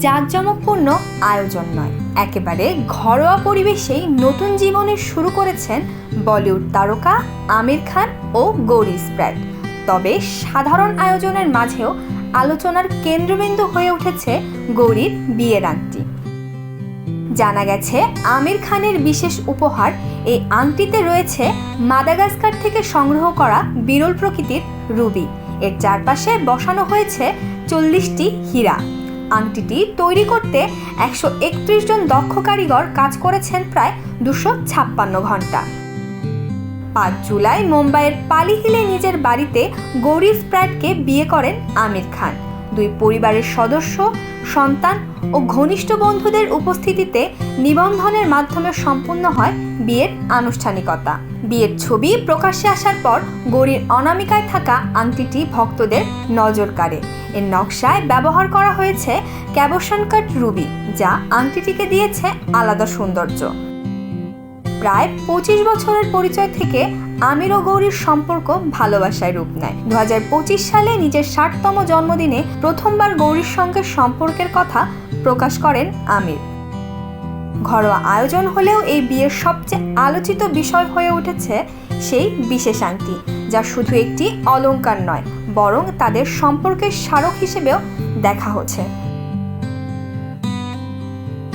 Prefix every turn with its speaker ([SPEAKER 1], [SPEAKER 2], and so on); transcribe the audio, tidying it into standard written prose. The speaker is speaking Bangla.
[SPEAKER 1] জাঁকজমকপূর্ণ আয়োজন নয়, একেবারে ঘরোয়া পরিবেশেই নতুন জীবনের শুরু করেছেন বলিউড তারকা আমির খান ও গৌরি স্প্র্যাট। তবে সাধারণ আয়োজনের মাঝেও আলোচনার কেন্দ্রবিন্দু হয়ে উঠেছে গৌরীর বিয়ের আংটি। জানা গেছে আমির খানের বিশেষ উপহার এই আংটিতে রয়েছে মাদাগাস্কার থেকে সংগ্রহ করা বিরল প্রকৃতির রুবি। এর চারপাশে বসানো হয়েছে 40টি হীরা। আংটিটি তৈরি করতে 131 জন দক্ষ কারিগর কাজ করেছেন প্রায় 256 ঘন্টা। 5 জুলাই মুম্বাইয়ের পালি হিলে নিজের বাড়িতে গৌরি স্প্র্যাটকে বিয়ে করেন আমির খান। দুই পরিবারের সদস্য, সন্তান ও ঘনিষ্ঠ বন্ধুদের উপস্থিতিতে নিবন্ধনের মাধ্যমে সম্পূর্ণ হয় বিয়ের আনুষ্ঠানিকতা। বিয়ের ছবি প্রকাশ্যে আসার পর গৌরীর অনামিকায় থাকা আংটিটি ভক্তদের নজর কাড়ে। এর নকশায় ব্যবহার করা হয়েছে ক্যাবোশন কাট রুবি, যা আংটিটিকে দিয়েছে আলাদা সৌন্দর্য। প্রায় 25 বছরের পরিচয় থেকে আমির ও গৌরীর সম্পর্ক ভালোবাসায় রূপ নেয়। 2025 সালে নিজের 60তম জন্মদিনে প্রথমবার গৌরীর সঙ্গে সম্পর্কের কথা প্রকাশ করেন আমির। ঘরোয়া আয়োজন হলেও এই বিয়ের সবচেয়ে আলোচিত বিষয় হয়ে উঠেছে সেই বিশেষ আংটি, যা শুধু একটি অলংকার নয়, বরং তাদের সম্পর্কের স্মারক হিসেবেও দেখা হচ্ছে।